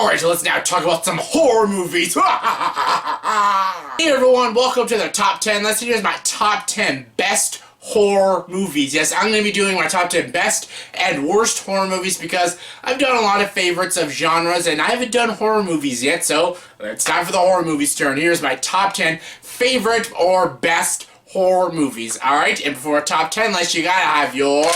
Alright, so let's now talk about some horror movies. Hey everyone, welcome to the top 10. Let's here's my top 10 best horror movies. Yes, I'm going to be doing my top 10 best and worst horror movies because I've done a lot of favorites of genres and I haven't done horror movies yet, so it's time for the horror movies turn. Here's my top 10 favorite or best horror movies. Alright, and before a top 10 list, you gotta have your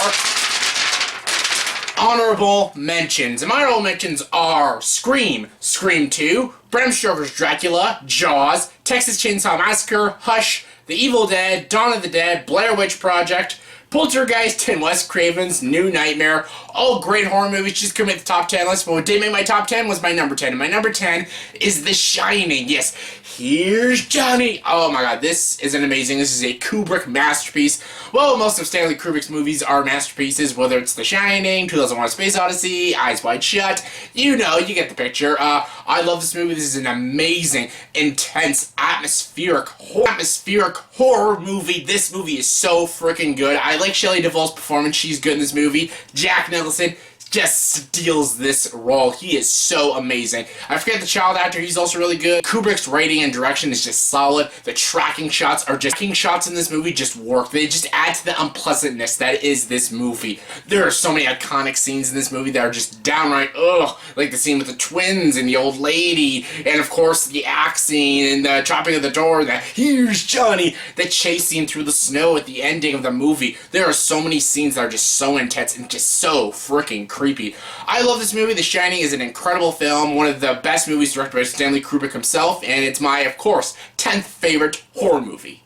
honorable mentions. And my honorable mentions are Scream, Scream 2, Bram Stoker's Dracula, Jaws, Texas Chainsaw Massacre, Hush, The Evil Dead, Dawn of the Dead, Blair Witch Project, Poltergeist, and Wes Craven's New Nightmare. All great horror movies just come at the top 10 list, but what did make my top 10 was my number 10. And my number 10 is The Shining. Yes, here's Johnny. Oh my god, this is an amazing, this is a Kubrick masterpiece. Well, most of Stanley Kubrick's movies are masterpieces, whether it's The Shining, 2001: A Space Odyssey, Eyes Wide Shut. You know, you get the picture. I love this movie. This is an amazing, intense, atmospheric horror movie. This movie is so freaking good. I like Shelley Duvall's performance. She's good in this movie. Jack Nicholson just steals this role. He is so amazing. I forget the child actor, he's also really good. Kubrick's writing and direction is just solid. The tracking shots in this movie just work. They just add to the unpleasantness that is this movie. There are so many iconic scenes in this movie that are just downright ugh, like the scene with the twins and the old lady, and of course the axe scene and the chopping of the door, the here's Johnny, the chase scene through the snow at the ending of the movie. There are so many scenes that are just so intense and just so freaking creepy. I love this movie. The Shining is an incredible film, one of the best movies directed by Stanley Kubrick himself, and it's my, of course, 10th favorite horror movie.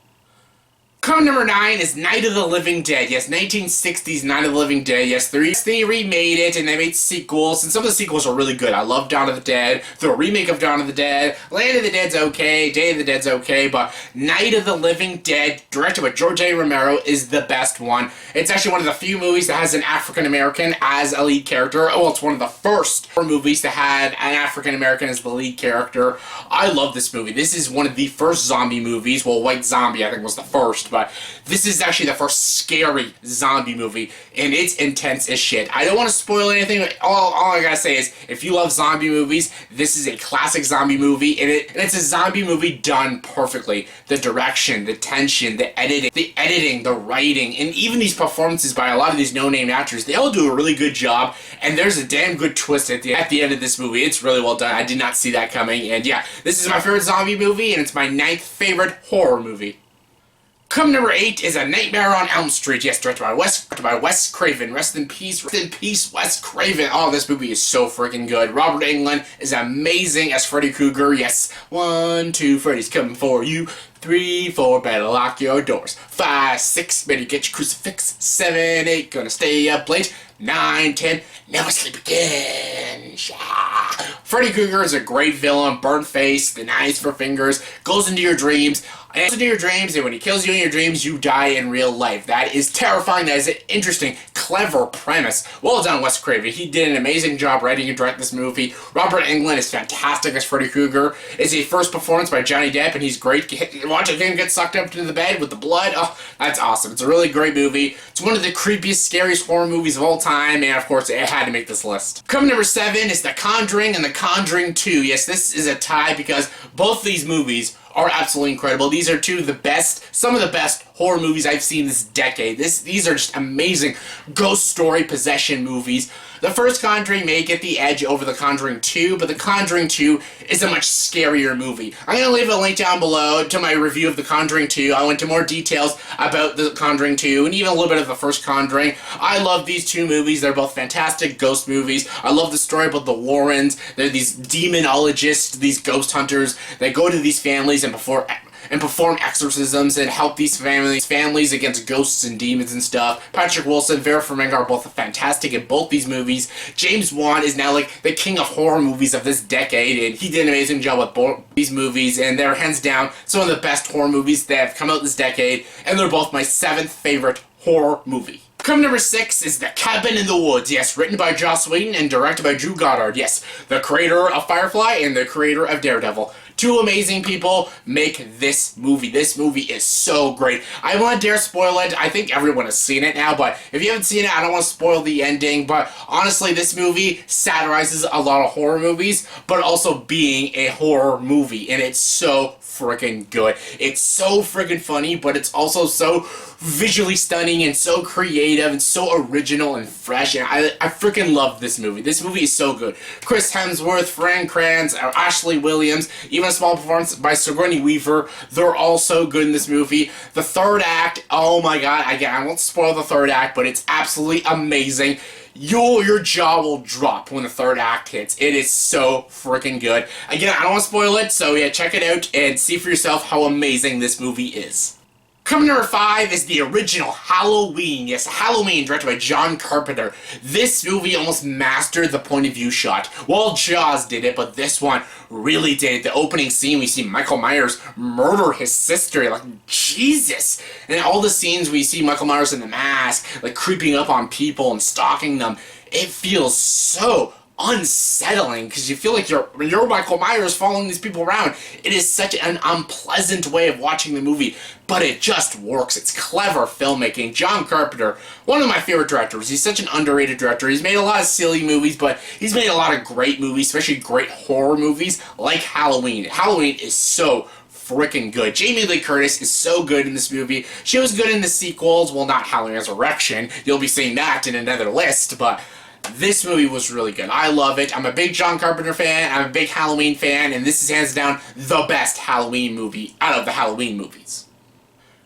Coming number 9 is Night of the Living Dead. Yes, 1960s Night of the Living Dead. Yes, they remade it and they made sequels, and some of the sequels are really good. I love Dawn of the Dead, the remake of Dawn of the Dead, Land of the Dead's okay, Day of the Dead's okay, but Night of the Living Dead, directed by George A. Romero, is the best one. It's actually one of the few movies that has an African American as a lead character. Well, it's one of the first movies to have an African American as the lead character. I love this movie. This is one of the first zombie movies. Well, White Zombie, I think, was the first, but this is actually the first scary zombie movie, and it's intense as shit. I don't want to spoil anything, but all I gotta say is, if you love zombie movies, this is a classic zombie movie, and it's a zombie movie done perfectly. The direction, the tension, the editing, the writing, and even these performances by a lot of these no-name actors, they all do a really good job, and there's a damn good twist at the end of this movie. It's really well done. I did not see that coming, and yeah, this is my favorite zombie movie, and it's my 9th favorite horror movie. Come number 8 is A Nightmare on Elm Street. Yes, directed by Wes Craven. Rest in peace, Wes Craven. Oh, this movie is so freaking good. Robert Englund is amazing as Freddy Krueger. Yes, 1, 2, Freddy's coming for you. 3, 4, better lock your doors. 5, 6, better get your crucifix. 7, 8, gonna stay up late. 9, 10, never sleep again. Freddy Krueger is a great villain. Burnt face, the knives for fingers, goes into your dreams. And when he kills you in your dreams, you die in real life. That is terrifying. That is an interesting, clever premise. Well done, Wes Craven. He did an amazing job writing and directing this movie. Robert Englund is fantastic as Freddy Krueger. It's a first performance by Johnny Depp, and he's great. Watching him get sucked up into the bed with the blood. Oh, that's awesome. It's a really great movie. It's one of the creepiest, scariest horror movies of all time, and of course, it had to make this list. Coming number 7 is The Conjuring and The Conjuring 2. Yes, this is a tie because both these movies are absolutely incredible. These are some of the best horror movies I've seen this decade. These are just amazing ghost story possession movies. The first Conjuring may get the edge over The Conjuring 2, but The Conjuring 2 is a much scarier movie. I'm going to leave a link down below to my review of The Conjuring 2. I went into more details about The Conjuring 2 and even a little bit of the first Conjuring. I love these two movies. They're both fantastic ghost movies. I love the story about the Warrens. They're these demonologists, these ghost hunters that go to these families and perform exorcisms and help these families against ghosts and demons and stuff. Patrick Wilson, Vera Farmiga are both fantastic in both these movies. James Wan is now like the king of horror movies of this decade, and he did an amazing job with both these movies, and they're hands down some of the best horror movies that have come out this decade, and they're both my 7th favorite horror movie. Coming number 6 is The Cabin in the Woods. Yes, written by Joss Whedon and directed by Drew Goddard. Yes, the creator of Firefly and the creator of Daredevil. Two amazing people make this movie. This movie is so great. I won't dare spoil it. I think everyone has seen it now, but if you haven't seen it, I don't want to spoil the ending. But honestly, this movie satirizes a lot of horror movies, but also being a horror movie, and it's so freaking good. It's so freaking funny, but it's also so visually stunning and so creative and so original and fresh, and I freaking love this movie. This movie is so good. Chris Hemsworth, Fran Kranz, Ashley Williams, even a small performance by Sigourney Weaver. They're all so good in this movie. The third act, oh my god, again, I won't spoil the third act, but it's absolutely amazing. Your jaw will drop when the third act hits. It is so freaking good. Again, I don't want to spoil it, so yeah, check it out and see for yourself how amazing this movie is. Coming number 5 is the original Halloween. Yes, Halloween, directed by John Carpenter. This movie almost mastered the point of view shot. Well, Jaws did it, but this one really did. The opening scene, we see Michael Myers murder his sister. Like, Jesus! And all the scenes we see Michael Myers in the mask, like creeping up on people and stalking them. It feels so unsettling because you feel like you're Michael Myers following these people around. It is such an unpleasant way of watching the movie, but it just works. It's clever filmmaking. John Carpenter, one of my favorite directors. He's such an underrated director. He's made a lot of silly movies, but he's made a lot of great movies, especially great horror movies like Halloween. Halloween is so freaking good. Jamie Lee Curtis is so good in this movie. She was good in the sequels. Well, not Halloween Resurrection. You'll be seeing that in another list, but this movie was really good. I love it. I'm a big John Carpenter fan. I'm a big Halloween fan, and this is hands down the best Halloween movie out of the Halloween movies.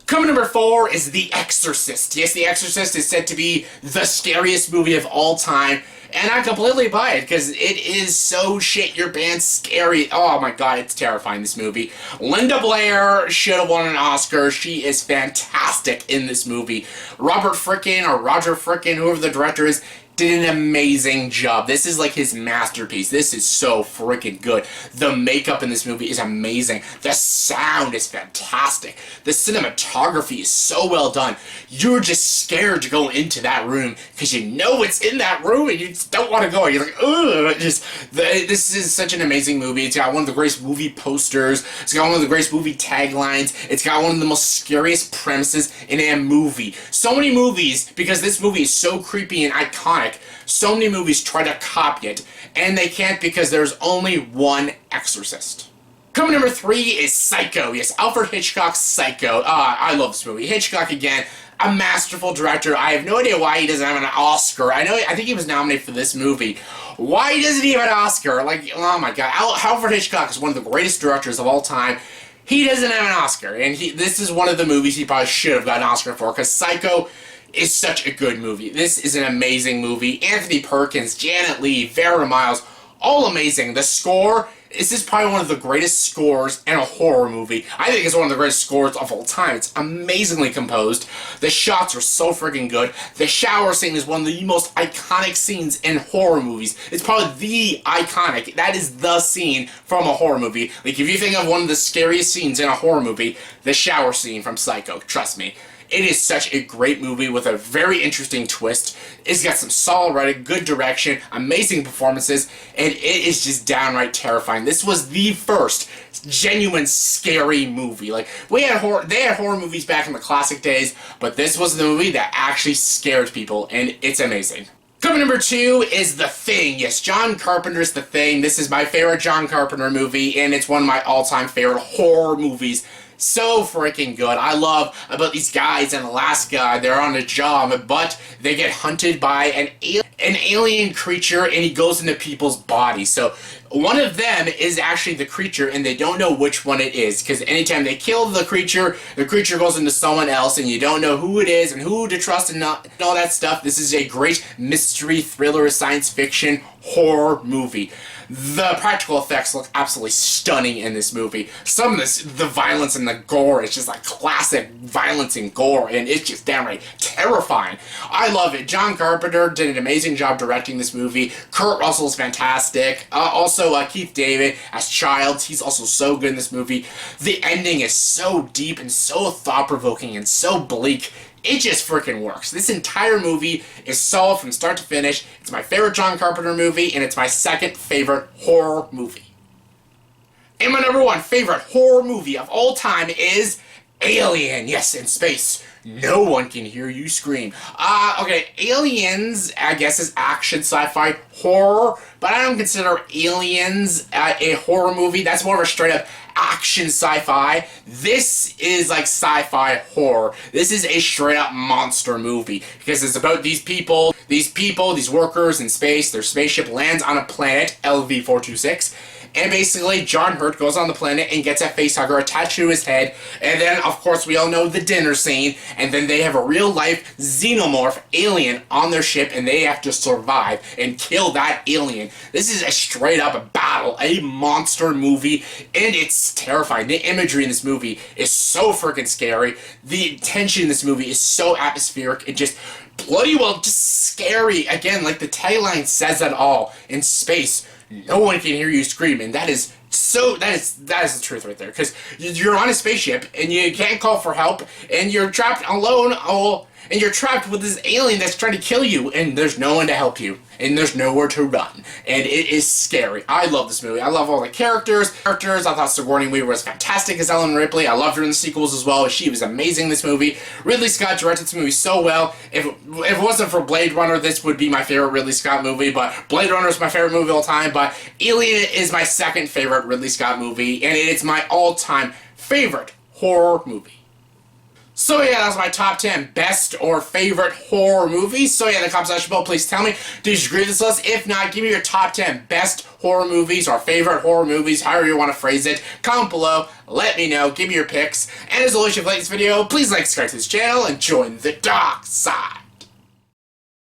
Coming number 4 is The Exorcist. Yes, The Exorcist is said to be the scariest movie of all time, and I completely buy it because it is so shit your pants scary. Oh my god, it's terrifying, this movie. Linda Blair should have won an Oscar. She is fantastic in this movie. Robert Frickin, or Roger Frickin, whoever the director is, did an amazing job. This is like his masterpiece. This is so freaking good. The makeup in this movie is amazing. The sound is fantastic. The cinematography is so well done. You're just scared to go into that room because you know it's in that room and you just don't want to go. You're like, ugh. This is such an amazing movie. It's got one of the greatest movie posters. It's got one of the greatest movie taglines. It's got one of the most scariest premises in a movie. So many movies, because this movie is so creepy and iconic, so many movies try to copy it, and they can't because there's only one Exorcist. Coming number 3 is Psycho. Yes, Alfred Hitchcock's Psycho. I love this movie. Hitchcock, again, a masterful director. I have no idea why he doesn't have an Oscar. I think he was nominated for this movie. Why doesn't he have an Oscar? Like, oh my god. Alfred Hitchcock is one of the greatest directors of all time. He doesn't have an Oscar, and this is one of the movies he probably should have gotten an Oscar for, because Psycho is such a good movie. This is an amazing movie. Anthony Perkins, Janet Leigh, Vera Miles, all amazing. The score, this is probably one of the greatest scores in a horror movie. I think it's one of the greatest scores of all time. It's amazingly composed. The shots are so freaking good. The shower scene is one of the most iconic scenes in horror movies. It's probably the iconic. That is the scene from a horror movie. Like, if you think of one of the scariest scenes in a horror movie, the shower scene from Psycho, trust me. It is such a great movie with a very interesting twist. It's got some solid writing, good direction, amazing performances, and it is just downright terrifying. This was the first genuine scary movie. Like, they had horror movies back in the classic days, but this was the movie that actually scared people, and it's amazing. Coming number 2 is The Thing. Yes, John Carpenter's The Thing. This is my favorite John Carpenter movie, and it's one of my all-time favorite horror movies. So freaking good. I love about these guys in Alaska. They're on a job, but they get hunted by an alien creature, and he goes into people's bodies. So one of them is actually the creature, and they don't know which one it is, because anytime they kill the creature goes into someone else, and you don't know who it is and who to trust and all that stuff. This is a great mystery, thriller, science fiction, horror movie. The practical effects look absolutely stunning in this movie. Some of the violence and the gore is just like classic violence and gore, and it's just downright terrifying. I love it. John Carpenter did an amazing job directing this movie. Kurt Russell's fantastic. Also, Keith David as Childs, he's also so good in this movie. The ending is so deep and so thought-provoking and so bleak. It just freaking works. This entire movie is solid from start to finish. It's my favorite John Carpenter movie, and it's my second favorite horror movie. And my number one favorite horror movie of all time is Alien. Yes, in space. No one can hear you scream. Okay, Aliens, I guess, is action, sci-fi, horror, but I don't consider Aliens a horror movie. That's more of a straight-up action sci-fi. This is like sci-fi horror. This is a straight-up monster movie, because it's about these people, these workers in space. Their spaceship lands on a planet, LV-426, and basically, John Hurt goes on the planet and gets a facehugger attached to his head. And then, of course, we all know the dinner scene. And then they have a real-life xenomorph alien on their ship, and they have to survive and kill that alien. This is a straight-up battle, a monster movie, and it's terrifying. The imagery in this movie is so freaking scary. The tension in this movie is so atmospheric. It just bloody well, just scary. Again, like the tagline says it all. In space, no one can hear you scream, and that is the truth right there. Because you're on a spaceship and you can't call for help, and you're trapped alone. And you're trapped with this alien that's trying to kill you, and there's no one to help you, and there's nowhere to run, and it is scary. I love this movie. I love all the characters. I thought Sigourney Weaver was fantastic as Ellen Ripley. I loved her in the sequels as well. She was amazing in this movie. Ridley Scott directed this movie so well. If it wasn't for Blade Runner, this would be my favorite Ridley Scott movie, but Blade Runner is my favorite movie of all time, but Alien is my second favorite Ridley Scott movie, and it's my all-time favorite horror movie. So yeah, that's my top 10 best or favorite horror movies. So yeah, in the comment section below, please tell me, do you agree with this list? If not, give me your top 10 best horror movies or favorite horror movies, however you want to phrase it. Comment below, let me know, give me your picks. And as always, if you like this video, please like, subscribe to this channel, and join the dark side.